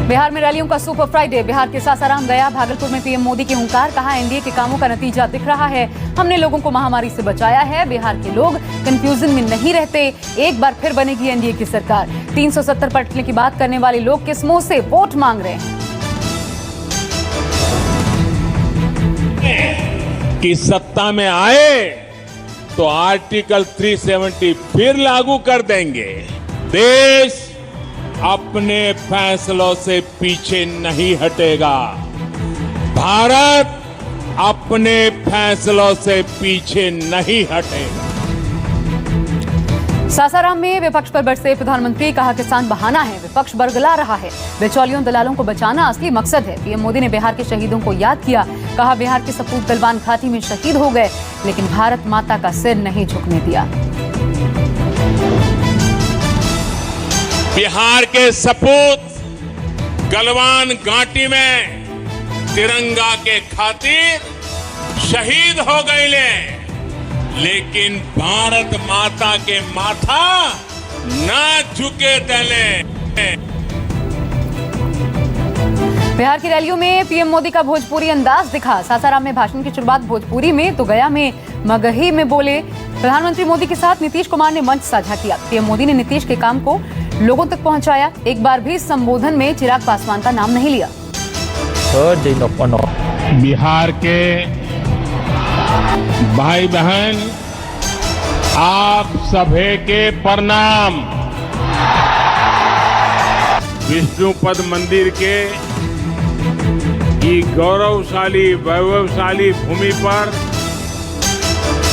बिहार में रैलियों का सुपर फ्राइडे। बिहार के सासाराम, गया, भागलपुर में पीएम मोदी की हुंकार। कहा, एनडीए के कामों का नतीजा दिख रहा है। हमने लोगों को महामारी से बचाया है। बिहार के लोग कंफ्यूजन में नहीं रहते। एक बार फिर बनेगी एनडीए की सरकार। 370 पलटने की बात करने वाले लोग किस मुंह से वोट मांग रहे हैं? कि सत्ता में आए तो आर्टिकल 370 फिर लागू कर देंगे। देश अपने फैसलों से पीछे नहीं हटेगा। भारत अपने फैसलों से पीछे नहीं हटेगा। सासाराम में विपक्ष पर बरसे प्रधानमंत्री। कहा, किसान बहाना है, विपक्ष बरगला रहा है। बिचौलियों दलालों को बचाना असली मकसद है। पीएम मोदी ने बिहार के शहीदों को याद किया। कहा, बिहार के सपूत गलवान घाटी में शहीद हो गए, लेकिन भारत माता का सिर नहीं झुकने दिया। बिहार के सपूत गलवान घाटी में तिरंगा के खातिर शहीद हो गए, लेकिन भारत माता के माथा न झुके दले। बिहार की रैलियों में पीएम मोदी का भोजपुरी अंदाज दिखा। सासाराम में भाषण की शुरुआत भोजपुरी में तो गया में मगही में बोले। प्रधानमंत्री मोदी के साथ नीतीश कुमार ने मंच साझा किया। पीएम मोदी ने नीतीश के काम को लोगों तक पहुंचाया। एक बार भी संबोधन में चिराग पासवान का नाम नहीं लिया। बिहार के भाई बहन, आप सभी के प्रणाम। विष्णुपद मंदिर के की गौरवशाली वैभवशाली भूमि पर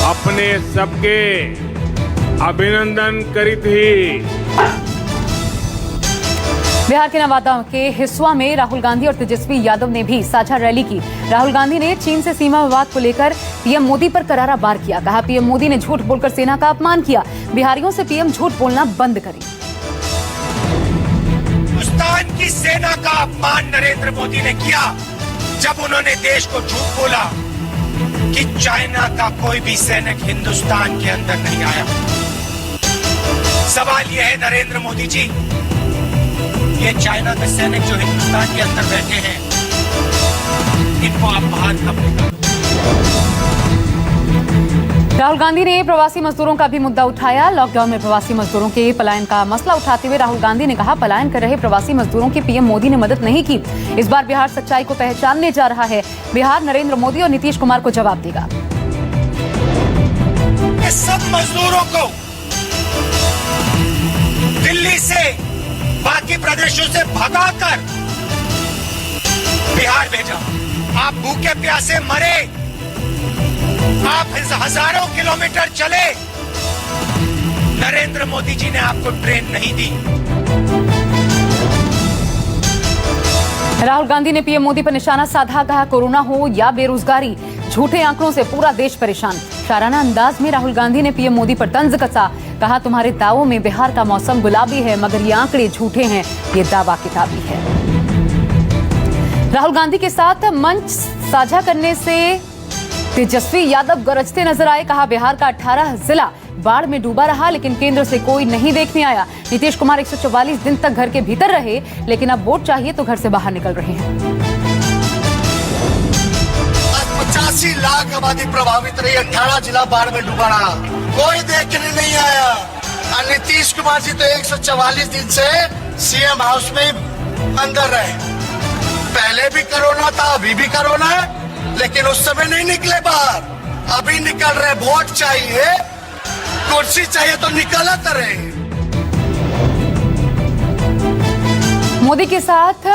अपने सबके अभिनंदन करीत ही। बिहार के नवादा के हिस्सा में राहुल गांधी और तेजस्वी यादव ने भी साझा रैली की। राहुल गांधी ने चीन से सीमा विवाद को लेकर पीएम मोदी पर करारा वार किया। कहा, पीएम मोदी ने झूठ बोलकर सेना का अपमान किया। बिहारियों से पीएम झूठ बोलना बंद करें। हिंदुस्तान की सेना का अपमान नरेंद्र मोदी ने किया जब उन्होंने देश को झूठ बोला कि चाइना का कोई भी सैनिक हिंदुस्तान के अंदर नहीं आया। सवाल यह है नरेंद्र मोदी जी, ये चाइना के सैनिक जो हिंदुस्तान के अंदर बैठे हैं, इनको आप बाहर कब निकालेंगे? राहुल गांधी ने प्रवासी मजदूरों का भी मुद्दा उठाया। लॉकडाउन में प्रवासी मजदूरों के पलायन का मसला उठाते हुए राहुल गांधी ने कहा, पलायन कर रहे प्रवासी मजदूरों की पीएम मोदी ने मदद नहीं की। इस बार बिहार सच्चाई को पहचानने जा रहा है। बिहार नरेंद्र मोदी और नीतीश कुमार को जवाब देगा। सब मजदूरों को दिल्ली से, बाकी प्रदेशों से भगाकर बिहार भेजा। आप भूखे प्यासे मरे, आप हजारों किलोमीटर चले, नरेंद्र मोदी जी ने आपको ट्रेन नहीं दी। राहुल गांधी ने पीएम मोदी पर निशाना साधा। कहा, कोरोना हो या बेरोजगारी, झूठे आंकड़ों से पूरा देश परेशान। शाराना अंदाज में राहुल गांधी ने पीएम मोदी पर तंज कसा। कहा, तुम्हारे दावों में बिहार का मौसम गुलाबी है, मगर ये आंकड़े झूठे हैं, ये दावा किताबी है। राहुल गांधी के साथ मंच साझा करने से तेजस्वी यादव गरजते नजर आए। कहा, बिहार का 18 जिला बाढ़ में डूबा रहा, लेकिन केंद्र से कोई नहीं देखने आया। नीतीश कुमार 144 दिन तक घर के भीतर रहे, लेकिन अब वोट चाहिए तो घर से बाहर निकल रहे हैं। 85 लाख आबादी प्रभावित रही, 18 जिला बाढ़ में डूबा रहा, कोई देखने नहीं आया। और नीतीश कुमार जी तो 144 दिन से सीएम हाउस में अंदर रहे। पहले भी कोरोना था, अभी भी कोरोना है, लेकिन उस समय नहीं निकले बाहर। अभी निकल रहे। वोट चाहिए, कुर्सी चाहिए तो निकलते रहे। मोदी के साथ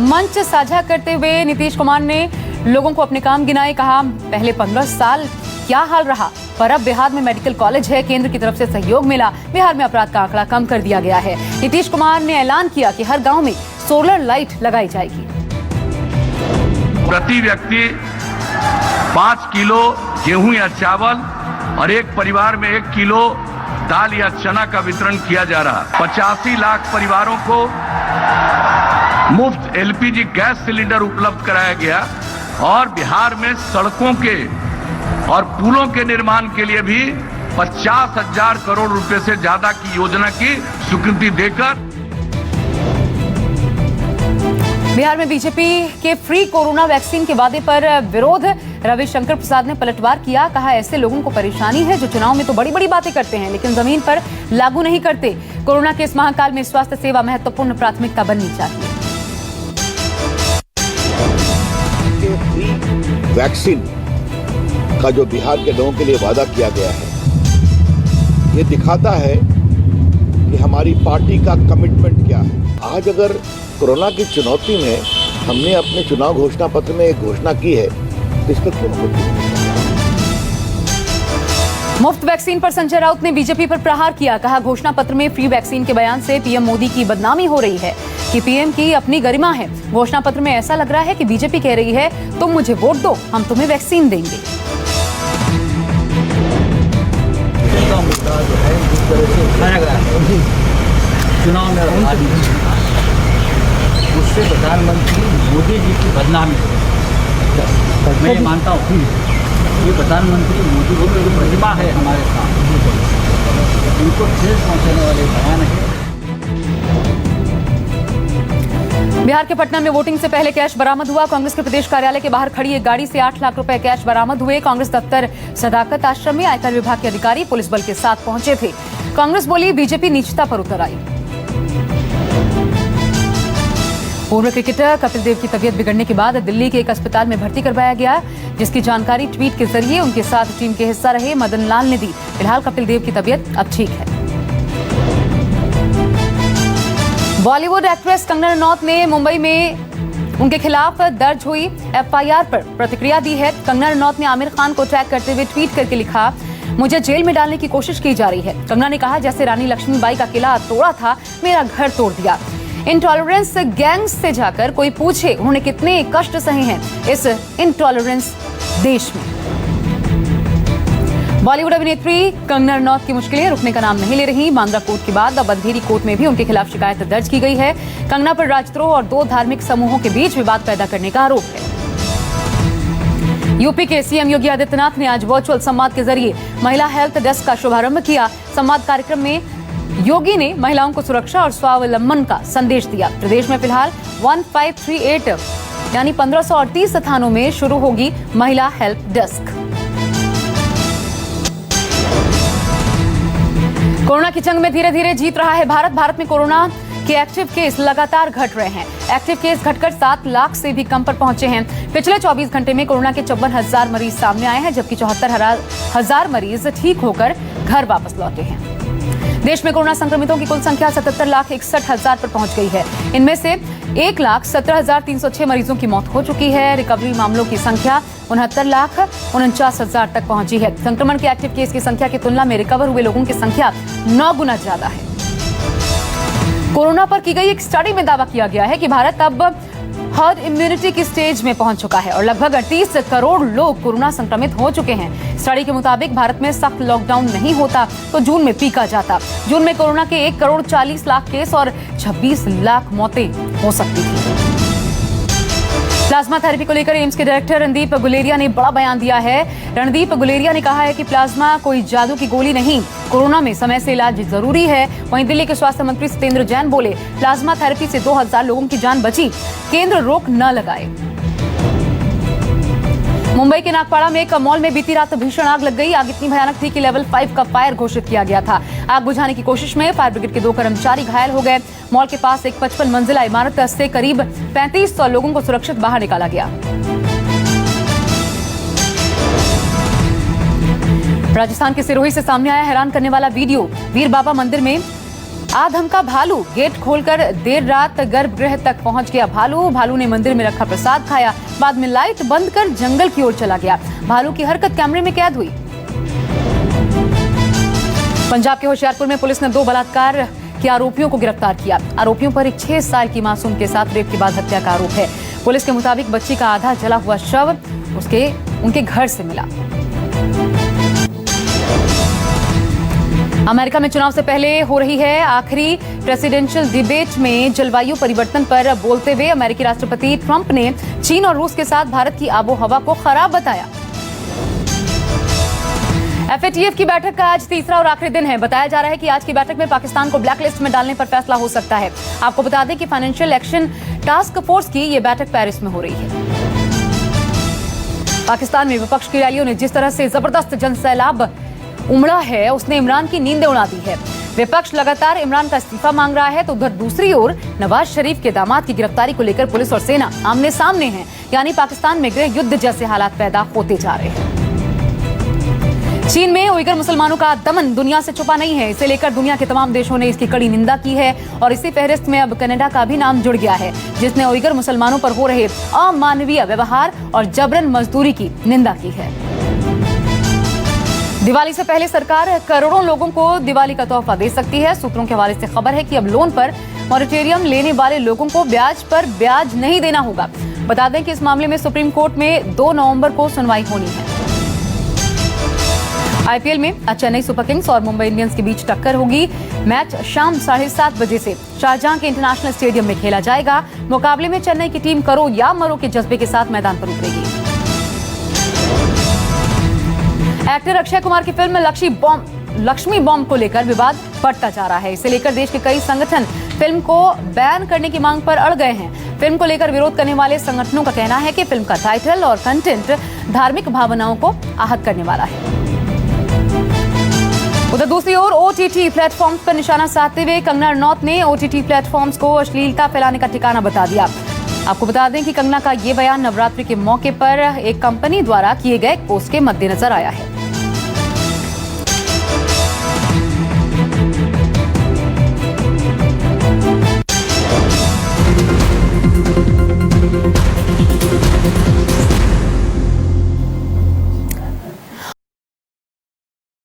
मंच साझा करते हुए नीतीश कुमार ने लोगों को अपने काम गिनाए। कहा, पहले 15 साल क्या हाल रहा, पर अब बिहार में मेडिकल कॉलेज है, केंद्र की तरफ से सहयोग मिला, बिहार में अपराध का आंकड़ा कम कर दिया गया है। नीतीश कुमार ने ऐलान किया कि हर गांव में सोलर लाइट लगाई जाएगी। प्रति व्यक्ति 5 किलो गेहूं या चावल और एक परिवार में 1 किलो दाल या चना का वितरण किया जा रहा है। 85 लाख परिवारों को मुफ्त एलपीजी गैस सिलेंडर उपलब्ध कराया गया और बिहार में सड़कों के और पुलों के निर्माण के लिए भी 50,000 करोड़ रुपए से ज्यादा की योजना की स्वीकृति देकर बिहार में बीजेपी के फ्री कोरोना वैक्सीन के वादे पर विरोध। रविशंकर प्रसाद ने पलटवार किया, कहा ऐसे लोगों को परेशानी है जो चुनाव में तो बड़ी बड़ी बातें करते हैं लेकिन जमीन पर लागू नहीं करते। कोरोना के इस महाकाल में स्वास्थ्य सेवा महत्वपूर्ण प्राथमिकता बननी चाहिए। फ्री वैक्सीन का जो बिहार के लोगों के लिए वादा किया गया है, ये दिखाता है कि हमारी पार्टी का कमिटमेंट क्या है। आज अगर कोरोना की चुनौती में हमने अपने चुनाव घोषणा पत्र में एक घोषणा की है तो इस पर क्यों? मुफ्त वैक्सीन पर संजय राउत ने बीजेपी पर प्रहार किया, कहा घोषणा पत्र में फ्री वैक्सीन के बयान से पीएम मोदी की बदनामी हो रही है कि पीएम की अपनी गरिमा है। घोषणा पत्र में ऐसा लग रहा है कि बीजेपी कह रही है तुम मुझे वोट दो, हम तुम्हें वैक्सीन देंगे। चुनाव में उससे प्रधानमंत्री मोदी जी की बदनामी हो। मैं ये मानता हूँ ये प्रधानमंत्री मोदी जी की जो प्रतिभा है हमारे सामने, उनको ठेस पहुँचाने वाले बयान है। बिहार के पटना में वोटिंग से पहले कैश बरामद हुआ। कांग्रेस के प्रदेश कार्यालय के बाहर खड़ी एक गाड़ी से 8 लाख रुपए कैश बरामद हुए। कांग्रेस दफ्तर सदाकत आश्रम में आयकर विभाग के अधिकारी पुलिस बल के साथ पहुंचे थे। कांग्रेस बोली बीजेपी नीचता पर उतर आई। पूर्व क्रिकेटर कपिल देव की तबीयत बिगड़ने के बाद दिल्ली के एक अस्पताल में भर्ती करवाया गया, जिसकी जानकारी ट्वीट के जरिए उनके साथ टीम के हिस्सा रहे मदन लाल ने दी। फिलहाल कपिल देव की तबीयत अब ठीक है। बॉलीवुड एक्ट्रेस कंगना रनौत ने मुंबई में उनके खिलाफ दर्ज हुई एफआईआर पर प्रतिक्रिया दी है। कंगना रनौत ने आमिर खान को टैग करते हुए ट्वीट करके लिखा, मुझे जेल में डालने की कोशिश की जा रही है। कंगना ने कहा जैसे रानी लक्ष्मीबाई का किला तोड़ा था, मेरा घर तोड़ दिया। इंटॉलरेंस गैंग्स से जाकर कोई पूछे उन्होंने कितने कष्ट सहे हैं इस इंटॉलरेंस देश में। बॉलीवुड अभिनेत्री कंगना रनौत की मुश्किलें रुकने का नाम नहीं ले रही। बांद्रा कोर्ट के बाद अब अंधेरी कोर्ट में भी उनके खिलाफ शिकायत दर्ज की गई है। कंगना पर राजद्रोह और 2 धार्मिक समूहों के बीच विवाद पैदा करने का आरोप है। यूपी के सीएम योगी आदित्यनाथ ने आज वर्चुअल संवाद के जरिए महिला हेल्थ डेस्क का शुभारंभ किया। संवाद कार्यक्रम में योगी ने महिलाओं को सुरक्षा और स्वावलंबन का संदेश दिया। प्रदेश में फिलहाल 1538 यानी 1538 स्थानों में शुरू होगी महिला हेल्प डेस्क। कोरोना की जंग में धीरे धीरे जीत रहा है भारत। भारत में कोरोना के एक्टिव केस लगातार घट रहे हैं। एक्टिव केस घटकर 7 लाख से भी कम पर पहुंचे हैं। पिछले 24 घंटे में कोरोना के 54,000 मरीज सामने आए हैं, जबकि 74,000 मरीज ठीक होकर घर वापस लौटे हैं। देश में कोरोना संक्रमितों की कुल संख्या 77,61,000 पर पहुंच गई है। इनमें से 1,17,306 मरीजों की मौत हो चुकी है। रिकवरी मामलों की संख्या 69,49,000 तक पहुंची है। संक्रमण के एक्टिव केस की संख्या की तुलना में रिकवर हुए लोगों की संख्या 9 गुना ज्यादा है। कोरोना पर की गई एक स्टडी में दावा किया गया है कि भारत अब हर्ड इम्यूनिटी की स्टेज में पहुंच चुका है और लगभग 38 करोड़ लोग कोरोना संक्रमित हो चुके हैं। स्टडी के मुताबिक भारत में सख्त लॉकडाउन नहीं होता तो जून में पीका जाता। जून में कोरोना के 1,40,00,000 केस और 26 लाख मौतें हो सकती थी। प्लाज्मा थेरेपी को लेकर एम्स के डायरेक्टर रणदीप गुलेरिया ने बड़ा बयान दिया है। रणदीप गुलेरिया ने कहा है कि प्लाज्मा कोई जादू की गोली नहीं, कोरोना में समय से इलाज जरूरी है। वहीं दिल्ली के स्वास्थ्य मंत्री सत्येंद्र जैन बोले, प्लाज्मा थेरेपी से 2000 लोगों की जान बची, केंद्र रोक न लगाए। मुंबई के नागपाड़ा में एक मॉल में बीती रात भीषण आग लग गई। आग इतनी भयानक थी कि लेवल 5 का फायर घोषित किया गया था। आग बुझाने की कोशिश में फायर ब्रिगेड के 2 कर्मचारी घायल हो गए। मॉल के पास एक 55 मंजिला इमारत से करीब 3500 लोगों को सुरक्षित बाहर निकाला गया। राजस्थान के सिरोही से सामने आया हैरान करने वाला वीडियो। वीर बाबा मंदिर में आधमका भालू गेट खोलकर देर रात गर्भगृह तक पहुंच गया। भालू ने मंदिर में रखा प्रसाद खाया, बाद में लाइट बंद कर जंगल की ओर चला गया। भालू की हरकत कैमरे में कैद हुई। पंजाब के होशियारपुर में पुलिस ने 2 बलात्कार के आरोपियों को गिरफ्तार किया। आरोपियों पर एक 6 साल की मासूम के साथ रेप के बाद हत्या का आरोप है। पुलिस के मुताबिक बच्ची का आधा जला हुआ शव उनके घर से मिला। अमेरिका में चुनाव से पहले हो रही है आखिरी प्रेसिडेंशियल डिबेट में जलवायु परिवर्तन पर बोलते हुए अमेरिकी राष्ट्रपति ट्रंप ने चीन और रूस के साथ भारत की आबोहवा को खराब बताया। FATF की बैठक का आज तीसरा और आखिरी दिन है। बताया जा रहा है कि आज की बैठक में पाकिस्तान को ब्लैकलिस्ट में डालने पर फैसला हो सकता है। आपको बता दें कि फाइनेंशियल एक्शन टास्क फोर्स की यह बैठक पेरिस में हो रही है। पाकिस्तान में विपक्ष की रैलियों ने जिस तरह से जबरदस्त जनसैलाब उमड़ा है, उसने इमरान की नींदें उड़ा दी है। विपक्ष लगातार इमरान का इस्तीफा मांग रहा है, तो उधर दूसरी ओर नवाज शरीफ के दामाद की गिरफ्तारी को लेकर पुलिस और सेना आमने सामने हैं। यानी पाकिस्तान में गृह युद्ध जैसे हालात पैदा होते जा रहे हैं। चीन में उइगर मुसलमानों का दमन दुनिया से छुपा नहीं है। इसे लेकर दुनिया के तमाम देशों ने इसकी कड़ी निंदा की है और इसी फहरिस्त में अब कनाडा का भी नाम जुड़ गया है, जिसने उइगर मुसलमानों पर हो रहे अमानवीय व्यवहार और जबरन मजदूरी की निंदा की है। दिवाली से पहले सरकार करोड़ों लोगों को दिवाली का तोहफा दे सकती है। सूत्रों के हवाले से खबर है कि अब लोन पर मॉरेटोरियम लेने वाले लोगों को ब्याज पर ब्याज नहीं देना होगा। बता दें कि इस मामले में सुप्रीम कोर्ट में 2 नवंबर को सुनवाई होनी है। IPL में आज चेन्नई सुपर किंग्स और मुंबई इंडियंस के बीच टक्कर होगी। मैच शाम 7:30 बजे से शारजाह के इंटरनेशनल स्टेडियम में खेला जाएगा। मुकाबले में चेन्नई की टीम करो या मरो के जज्बे के साथ मैदान पर उतरेगी। एक्टर अक्षय कुमार की फिल्म लक्ष्मी बॉम्ब को लेकर विवाद बढ़ता जा रहा है। इसे लेकर देश के कई संगठन फिल्म को बैन करने की मांग पर अड़ गए हैं। फिल्म को लेकर विरोध करने वाले संगठनों का कहना है कि फिल्म का टाइटल और कंटेंट धार्मिक भावनाओं को आहत करने वाला है। उधर दूसरी ओर OTT प्लेटफॉर्म्स पर निशाना साधते हुए कंगना रनौत ने OTT प्लेटफॉर्म्स को अश्लीलता फैलाने का ठिकाना बता दिया। आपको बता दें कि कंगना का ये बयान नवरात्रि के मौके पर एक कंपनी द्वारा किए गए पोस्ट के मद्देनजर आया है।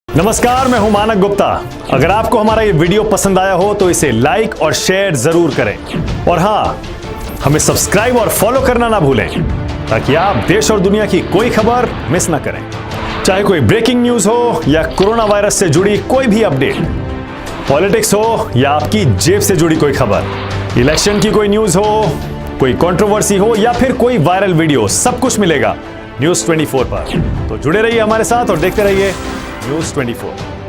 नमस्कार, मैं हूं मानक गुप्ता। अगर आपको हमारा ये वीडियो पसंद आया हो तो इसे लाइक और शेयर जरूर करें और हाँ, हमें सब्सक्राइब और फॉलो करना ना भूलें ताकि आप देश और दुनिया की कोई खबर मिस ना करें। चाहे कोई ब्रेकिंग न्यूज हो या कोरोना वायरस से जुड़ी कोई भी अपडेट, पॉलिटिक्स हो या आपकी जेब से जुड़ी कोई खबर, इलेक्शन की कोई न्यूज हो, कोई कंट्रोवर्सी हो या फिर कोई वायरल वीडियो, सब कुछ मिलेगा News 24 पर। तो जुड़े रहिए हमारे साथ और देखते रहिए News 24।